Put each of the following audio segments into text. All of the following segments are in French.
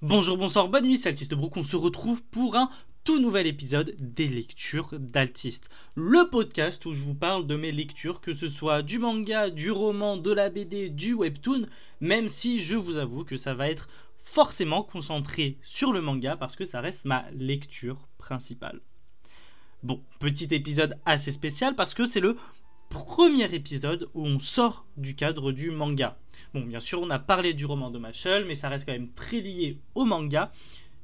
Bonjour, bonsoir, bonne nuit, c'est Altiste Brook, on se retrouve pour un tout nouvel épisode des lectures d'Altiste. Le podcast où je vous parle de mes lectures, que ce soit du manga, du roman, de la BD, du webtoon, même si je vous avoue que ça va être forcément concentré sur le manga parce que ça reste ma lecture principale. Bon, petit épisode assez spécial parce que c'est le premier épisode où on sort du cadre du manga. Bon, bien sûr, on a parlé du roman de Mashle, mais ça reste quand même très lié au manga.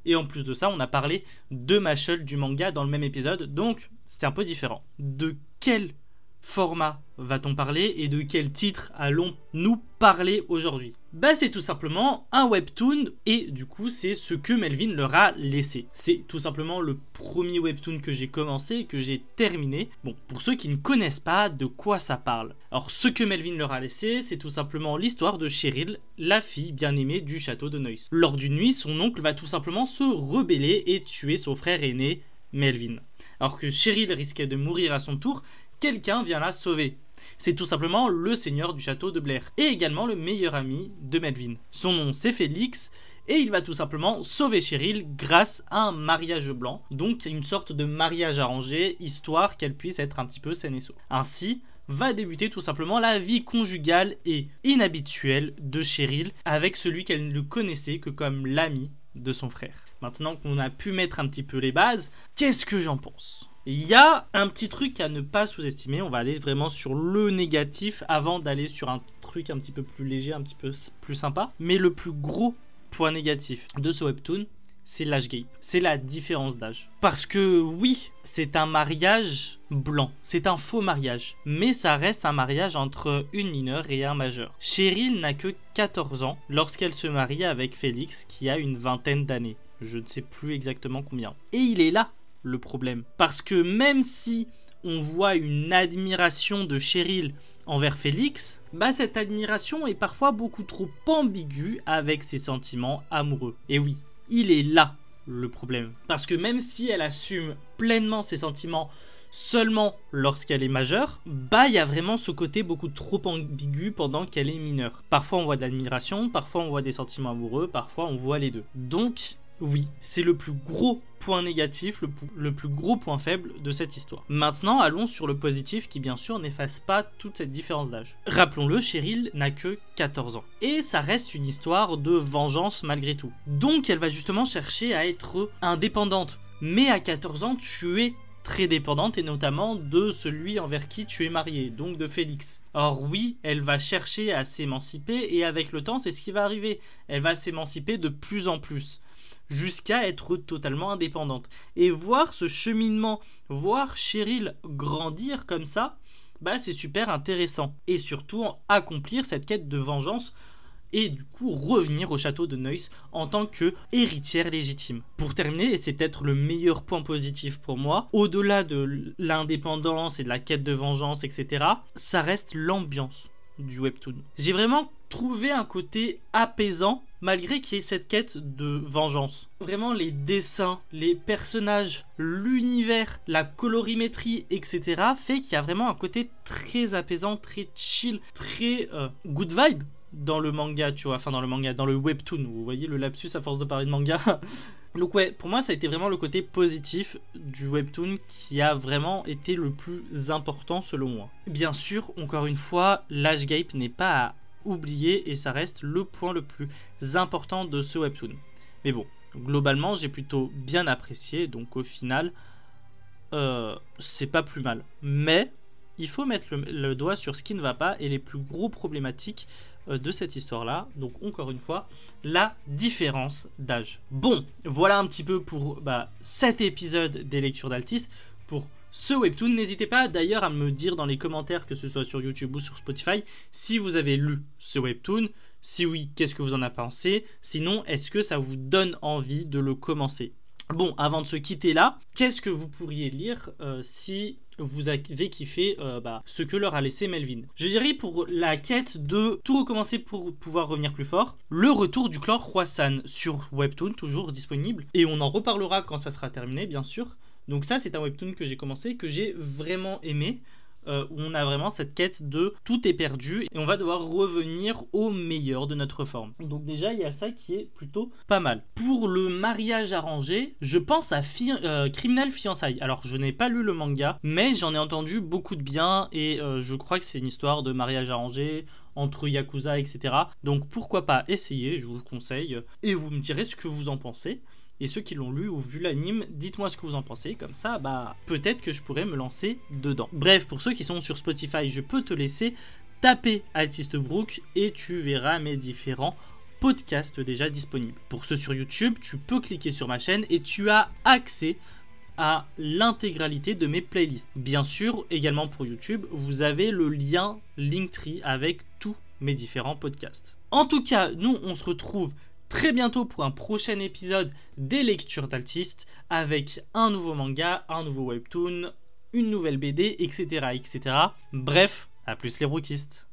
Et en plus de ça, on a parlé de Mashle du manga dans le même épisode, donc c'est un peu différent. De quel format va-t-on parler et de quel titre allons-nous parler aujourd'hui ? C'est tout simplement un webtoon et du coup c'est ce que Melvin leur a laissé. C'est tout simplement le premier webtoon que j'ai commencé et que j'ai terminé. Bon, pour ceux qui ne connaissent pas de quoi ça parle. Alors ce que Melvin leur a laissé, c'est tout simplement l'histoire de Cheryl, la fille bien-aimée du château de Noise. Lors d'une nuit, son oncle va tout simplement se rebeller et tuer son frère aîné, Melvin. Alors que Cheryl risquait de mourir à son tour, quelqu'un vient la sauver. C'est tout simplement le seigneur du château de Blair et également le meilleur ami de Melvin. Son nom c'est Félix et il va tout simplement sauver Cheryl grâce à un mariage blanc, donc une sorte de mariage arrangé, histoire qu'elle puisse être un petit peu saine et sauve. Ainsi va débuter tout simplement la vie conjugale et inhabituelle de Cheryl avec celui qu'elle ne connaissait que comme l'ami de son frère. Maintenant qu'on a pu mettre un petit peu les bases, qu'est-ce que j'en pense ? Il y a un petit truc à ne pas sous-estimer, on va aller vraiment sur le négatif avant d'aller sur un truc un petit peu plus léger, un petit peu plus sympa. Mais le plus gros point négatif de ce webtoon, c'est l'âge gap, c'est la différence d'âge. Parce que oui, c'est un mariage blanc, c'est un faux mariage, mais ça reste un mariage entre une mineure et un majeur. Cheryl n'a que 14 ans lorsqu'elle se marie avec Félix qui a une vingtaine d'années. Je ne sais plus exactement combien. Et il est là le problème. Parce que même si on voit une admiration de Cheryl envers Félix, cette admiration est parfois beaucoup trop ambiguë avec ses sentiments amoureux. Et oui, il est là le problème. Parce que même si elle assume pleinement ses sentiments seulement lorsqu'elle est majeure, il y a vraiment ce côté beaucoup trop ambigu pendant qu'elle est mineure. Parfois on voit de l'admiration, parfois on voit des sentiments amoureux, parfois on voit les deux. Donc oui, c'est le plus gros point négatif, le plus gros point faible de cette histoire. Maintenant, allons sur le positif qui bien sûr n'efface pas toute cette différence d'âge. Rappelons-le, Cheryl n'a que 14 ans. Et ça reste une histoire de vengeance malgré tout. Donc elle va justement chercher à être indépendante. Mais à 14 ans, tu es très dépendante et notamment de celui envers qui tu es mariée, donc de Félix. Or oui, elle va chercher à s'émanciper et avec le temps, c'est ce qui va arriver. Elle va s'émanciper de plus en plus, jusqu'à être totalement indépendante. Et voir ce cheminement, voir Cheryl grandir comme ça, c'est super intéressant. Et surtout, accomplir cette quête de vengeance et du coup revenir au château de Noise en tant que héritière légitime. Pour terminer, et c'est peut-être le meilleur point positif pour moi, au-delà de l'indépendance et de la quête de vengeance, etc., ça reste l'ambiance du webtoon. J'ai vraiment trouvé un côté apaisant malgré qu'il y ait cette quête de vengeance. Vraiment les dessins, les personnages, l'univers, la colorimétrie, etc. fait qu'il y a vraiment un côté très apaisant, très chill, très good vibe dans le manga, tu vois, enfin dans le webtoon. Vous voyez le lapsus à force de parler de manga. Donc ouais, pour moi ça a été vraiment le côté positif du webtoon qui a vraiment été le plus important selon moi. Bien sûr, encore une fois, l'âge gap n'est pas à oublier et ça reste le point le plus important de ce webtoon. Mais bon, globalement j'ai plutôt bien apprécié, donc au final c'est pas plus mal. Mais il faut mettre le doigt sur ce qui ne va pas et les plus gros problématiques de cette histoire-là. Donc encore une fois, la différence d'âge. Bon, voilà un petit peu pour cet épisode des lectures d'Altiste. Pour ce webtoon, n'hésitez pas d'ailleurs à me dire dans les commentaires, que ce soit sur YouTube ou sur Spotify, si vous avez lu ce webtoon. Si oui, qu'est-ce que vous en avez pensé ? Sinon, est-ce que ça vous donne envie de le commencer ? Bon, avant de se quitter là, qu'est-ce que vous pourriez lire si vous avez kiffé ce que leur a laissé Melvin ? Je dirais pour la quête de tout recommencer pour pouvoir revenir plus fort, le retour du clan Hwasan sur Webtoon, toujours disponible. Et on en reparlera quand ça sera terminé, bien sûr. Donc ça, c'est un Webtoon que j'ai commencé, que j'ai vraiment aimé. où on a vraiment cette quête de tout est perdu et on va devoir revenir au meilleur de notre forme. Donc déjà il y a ça qui est plutôt pas mal. Pour le mariage arrangé, je pense à Criminal Fiançailles. Alors je n'ai pas lu le manga, mais j'en ai entendu beaucoup de bien et je crois que c'est une histoire de mariage arrangé entre Yakuza, etc. Donc pourquoi pas essayer, je vous le conseille. Et vous me direz ce que vous en pensez. Et ceux qui l'ont lu ou vu l'anime, dites-moi ce que vous en pensez, comme ça, peut-être que je pourrais me lancer dedans. Bref, pour ceux qui sont sur Spotify, je peux te laisser taper Altiste Brook et tu verras mes différents podcasts déjà disponibles. Pour ceux sur YouTube, tu peux cliquer sur ma chaîne et tu as accès à l'intégralité de mes playlists. Bien sûr, également pour YouTube, vous avez le lien Linktree avec tous mes différents podcasts. En tout cas, nous, on se retrouve très bientôt pour un prochain épisode des lectures d'Altiste avec un nouveau manga, un nouveau webtoon, une nouvelle BD, etc. etc. Bref, à plus les brookistes.